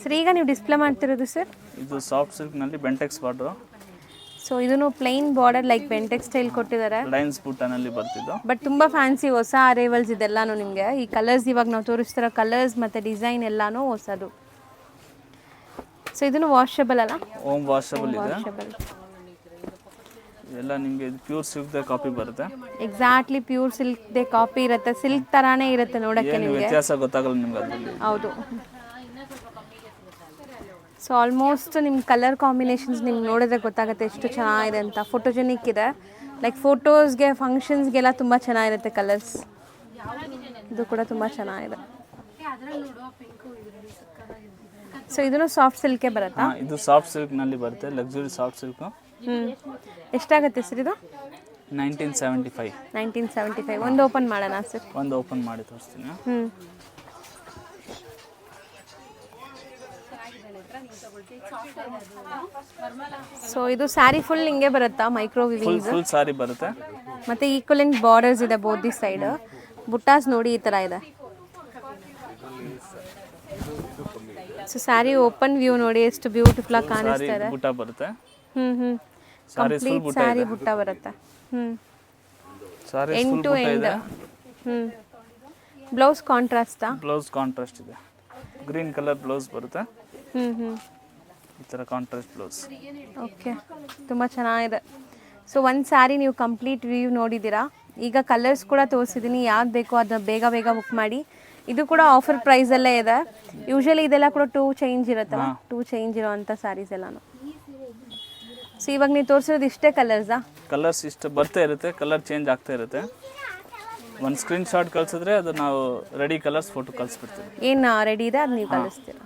Sir ಈಗ ನೀವು display ಮಾಡ್ತಿರೋದು ಸರ್ ಇದು ಸಾಫ್ಟ್ ಸಿಲ್ಕ್ನಲ್ಲಿ ಬೆಂಟೆಕ್ಸ್ ಬಾರ್ಡ್ರು. ಸೊ ಇದನ್ನು plain border like Bentex style ಕೊಟ್ಟಿದ್ದಾರೆ. ಲೈನ್ಸ್ ಬುಟ್ಟನಲ್ಲಿ ಬರ್ತಿದ್ದು. ಬಟ್ ತುಂಬ ಫ್ಯಾನ್ಸಿ ಹೊಸ ಅರೈವಲ್ಸ್ ಇದೆಲ್ಲಾನು ನಿಮಗೆ. ಈ ಕಲರ್ಸ್ ಇವಾಗ ನಾವು ತೋರಿಸ್ತಿರೋ ಕಲರ್ಸ್ ಮತ್ತು ಡಿಸೈನ್ ಎಲ್ಲಾನು ಹೊಸದು. ಸೊ ಇದನ್ನು ವಾಷಬಲ್ ಅಲ್ಲ? ಹೋಮ್ ವಾಷಬಲ್ ಇದೆ. ಎಲ್ಲ ನಿಮಗೆ ಪ್ಯೂರ್ ಸಿಲ್ಕ್ ದೇ ಕಾಪಿ ಬರುತ್ತೆ. ಎಕ್ಸಾಕ್ಟ್ಲಿ ಪ್ಯೂರ್ ಸಿಲ್ಕ್ ದೇ ಕಾಪಿ ಇರುತ್ತೆ. ಸಿಲ್ಕ್ ತರಾನೇ ಇರುತ್ತೆ ನೋಡಕ್ಕೆ ನಿಮಗೆ. ವ್ಯತ್ಯಾಸ ಗೊತ್ತಾಗಲ್ಲ ನಿಮಗೆ ಅದರಲ್ಲಿ. ಹೌದು. ಸೊ ಆಲ್ಮೋಸ್ಟ್ ನಿಮ್ಮ ಕಲರ್ ಕಾಂಬಿನೇಷನ್ಸ್ ನಿಮ್ಗೆ ನೋಡಿದ್ರೆ ಗೊತ್ತಾಗುತ್ತೆ ಎಷ್ಟು ಚೆನ್ನಾಗಿದೆ ಅಂತ. ಫೋಟೋಜೆನಿಕ್ ಇದೆ, ಲೈಕ್ ಫೋಟೋಸ್ಗೆ ಫಂಕ್ಷನ್ಸ್ಗೆಲ್ಲ ತುಂಬ ಚೆನ್ನಾಗಿರುತ್ತೆ ಕಲರ್ಸ್. ಇದು ಕೂಡ ತುಂಬ ಚೆನ್ನಾಗಿದೆ. ಸೊ ಇದನ್ನು ಸಾಫ್ಟ್ ಸಿಲ್ಕೆ ಬರುತ್ತಾ? ಇದು ಸಾಫ್ಟ್ ಸಿಲ್ಕ್ನಲ್ಲಿ ಬರುತ್ತೆ, ಲಕ್ಸುರಿ ಸಾಫ್ಟ್ ಸಿಲ್ಕ್. ಎಷ್ಟಾಗುತ್ತೆ ಸರ್ ಇದು? 1975. 1975. ಒಂದು ಓಪನ್ ಮಾಡೋಣ ಸರ್? ಒಂದು ಓಪನ್ ಮಾಡಿ ತೋರಿಸ್ತೀನಿ. ಸೊ ಇದು ಸ್ಯಾರಿ ಫುಲ್ ಹಿಂಗೆ ಬರುತ್ತಾ? ಮೈಕ್ರೋ ವಿವಿಂಗ್ಸ್ ಫುಲ್ ಸಾರಿ ಬರುತ್ತೆ. ಮತ್ತೆ ಈಕ್ವಲೆಂಟ್ ಬಾರ್ಡರ್ಸ್ ಇದೆ ಬೋತ್ ದಿ ಸೈಡ್. ಬುಟ್ಟಾಸ್ ನೋಡಿ ಈ ತರ ಇದೆ. ಸೊ ಸ್ಯಾರಿ ಓಪನ್ ವ್ಯೂ ನೋಡಿ ಎಷ್ಟು ಬ್ಯೂಟಿಫುಲ್ ಆಗಿ ಕಾಣಿಸ್ತಾ ಇದೆ. ಬುಟ್ಟ ಬರುತ್ತೆ. ಕಂಪ್ಲೀಟ್ ಸ್ಯಾರಿ ಬುಟ್ಟ ಬರುತ್ತೆ. Sari end to end. Blouse ಕಾಂಟ್ರಾಸ್ಟಾ? ಬ್ಲೌಸ್ ಕಾಂಟ್ರಾಸ್ಟ್ ಇದೆ. ಗ್ರೀನ್ ಕಲರ್ ಬ್ಲೌಸ್ ಬರುತ್ತೆ. ಈ ಥರ ಕಾಂಟ್ರಾಸ್ಟ್ ಬ್ಲೌಸ್. ಓಕೆ, ತುಂಬ ಚೆನ್ನಾಗಿದೆ. ಸೊ ಒಂದು ಸ್ಯಾರಿ ನೀವು ಕಂಪ್ಲೀಟ್ ವ್ಯೂ ನೋಡಿದ್ದೀರಾ. ಈಗ ಕಲರ್ಸ್ ಕೂಡ ತೋರಿಸಿದ್ದೀನಿ. ಯಾವ್ದು ಬೇಕೋ ಅದನ್ನ ಬೇಗ ಬೇಗ ಬುಕ್ ಮಾಡಿ. ಇದು ಕೂಡ ಆಫರ್ ಪ್ರೈಸಲ್ಲೇ ಇದೆ. ಯೂಶಲಿ ಇದೆಲ್ಲ ಕೂಡ 2 ಚೇಂಜ್ ಇರುತ್ತಲ್ಲ, 2 ಚೇಂಜ್ ಇರೋವಂಥ ಸ್ಯಾರೀಸ್ ಎಲ್ಲಾನು. ಸೊ ಇವಾಗ ನೀವು ತೋರಿಸಿರೋದು ಇಷ್ಟೇ ಕಲರ್ಸಾ? ಕಲರ್ಸ್ ಇಷ್ಟು ಬರ್ತಾ ಇರುತ್ತೆ, ಕಲರ್ ಚೇಂಜ್ ಆಗ್ತಾ ಇರುತ್ತೆ. ಒಂದು ಸ್ಕ್ರೀನ್ ಶಾಟ್ ಕಳಿಸಿದ್ರೆ ಅದು ನಾವು ರೆಡಿ ಕಲರ್ಸ್ ಫೋಟೋ ಕಳಿಸ್ಬಿಡ್ತೀವಿ. ಏನು ರೆಡಿ ಇದೆ ಅದು ನೀವು ಕಳಿಸ್ತೀರಾ?